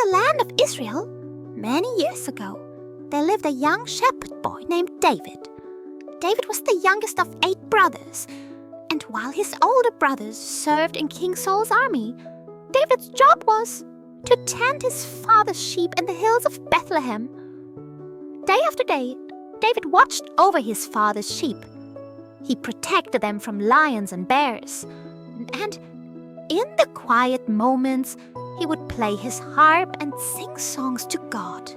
the land of Israel, many years ago, there lived a young shepherd boy named David. David was the youngest of 8 brothers, and while his older brothers served in King Saul's army, David's job was to tend his father's sheep in the hills of Bethlehem. Day after day, David watched over his father's sheep. He protected them from lions and bears, and in the quiet moments, he would play his harp and sing songs to God.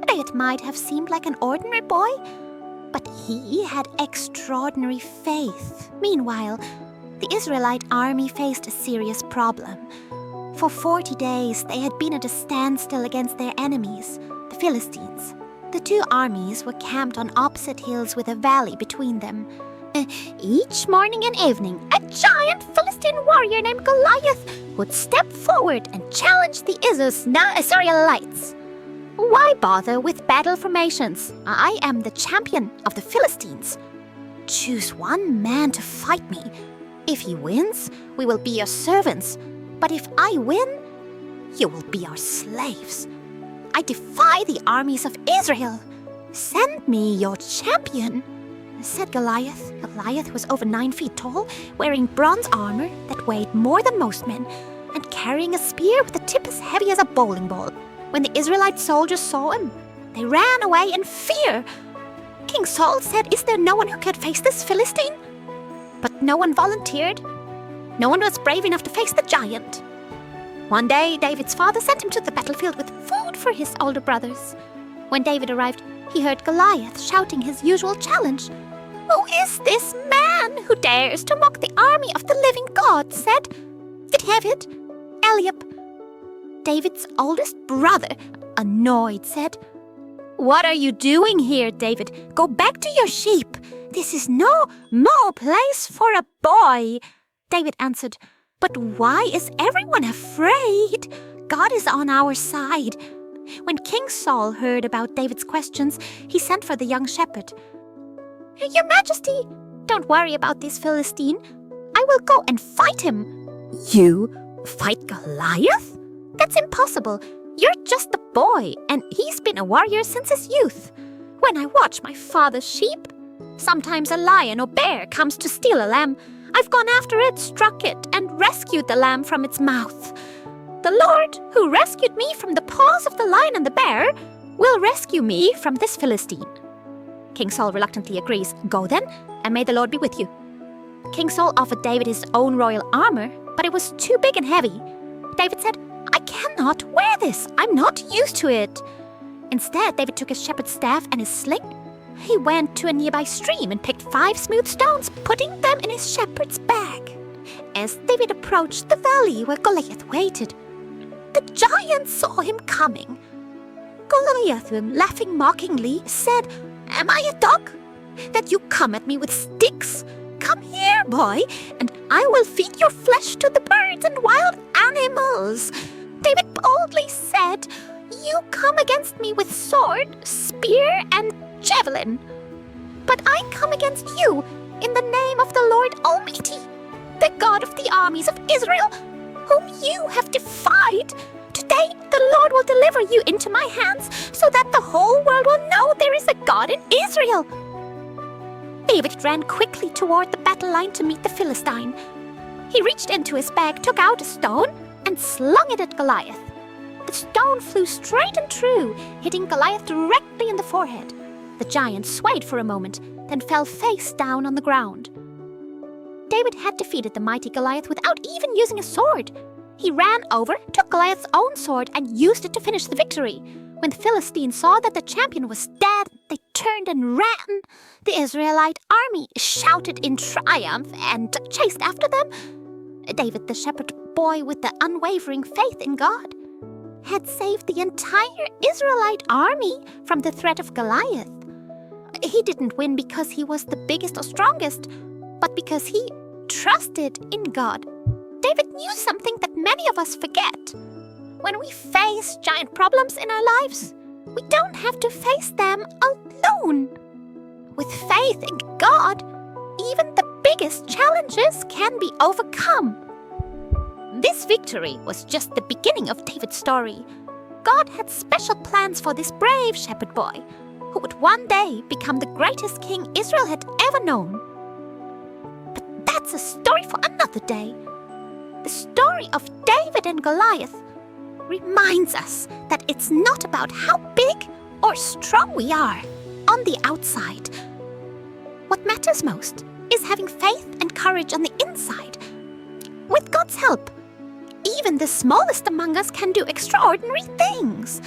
David might have seemed like an ordinary boy, but he had extraordinary faith. Meanwhile, the Israelite army faced a serious problem. For 40 days, they had been at a standstill against their enemies, the Philistines. The 2 armies were camped on opposite hills with a valley between them. Each morning and evening, a giant Philistine warrior named Goliath would step forward and challenge the Israelites. Why bother with battle formations? I am the champion of the Philistines. Choose one man to fight me. If he wins, we will be your servants. But if I win, you will be our slaves. I defy the armies of Israel. Send me your champion, said Goliath. Goliath was over 9 feet tall, wearing bronze armor that weighed more than most men, and carrying a spear with a tip as heavy as a bowling ball. When the Israelite soldiers saw him, they ran away in fear. King Saul said, "Is there no one who could face this Philistine?" But no one volunteered. No one was brave enough to face the giant. One day, David's father sent him to the battlefield with food for his older brothers. When David arrived, he heard Goliath shouting his usual challenge. "Who is this man who dares to mock the army of the living God?" said. "Did he have it?" Eliab, David's oldest brother, annoyed, said, "What are you doing here, David? Go back to your sheep. This is no more place for a boy." David answered, "But why is everyone afraid? God is on our side." When King Saul heard about David's questions, he sent for the young shepherd. "Your Majesty, don't worry about this Philistine. I will go and fight him." "You fight Goliath? That's impossible. You're just a boy, and he's been a warrior since his youth. When I watch my father's sheep, sometimes a lion or bear comes to steal a lamb. I've gone after it, struck it, and rescued the lamb from its mouth. The Lord, who rescued me from the paws of the lion and the bear, will rescue me from this Philistine." King Saul reluctantly agrees. "Go then, and may the Lord be with you." King Saul offered David his own royal armor, but it was too big and heavy. David said, "I cannot wear this. I'm not used to it." Instead, David took his shepherd's staff and his sling. He went to a nearby stream and picked 5 smooth stones, putting them in his shepherd's bag. As David approached the valley where Goliath waited, the giant saw him coming. Goliath, laughing mockingly, said, "Am I a dog, that you come at me with sticks? Come here, boy, and I will feed your flesh to the birds and wild animals." David boldly said, "You come against me with sword, spear, and javelin. But I come against you in the name of the Lord Almighty, the God of the armies of Israel, whom you have defied. Today the Lord will deliver you into my hands, so that the whole world will know there is a God in Israel." David ran quickly toward the battle line to meet the Philistine. He reached into his bag, took out a stone, and slung it at Goliath. The stone flew straight and true, hitting Goliath directly in the forehead. The giant swayed for a moment, then fell face down on the ground. David had defeated the mighty Goliath without even using a sword. He ran over, took Goliath's own sword, and used it to finish the victory. When the Philistines saw that the champion was dead, they turned and ran. The Israelite army shouted in triumph and chased after them. David, the shepherd boy with the unwavering faith in God, had saved the entire Israelite army from the threat of Goliath. He didn't win because he was the biggest or strongest, but because he trusted in God. David knew something that many of us forget. When we face giant problems in our lives, we don't have to face them alone. With faith in God, even the biggest challenges can be overcome. This victory was just the beginning of David's story. God had special plans for this brave shepherd boy, who would one day become the greatest king Israel had ever known. But that's a story for another day. The story of David and Goliath reminds us that it's not about how big or strong we are on the outside. What matters most is having faith and courage on the inside. With God's help, even the smallest among us can do extraordinary things.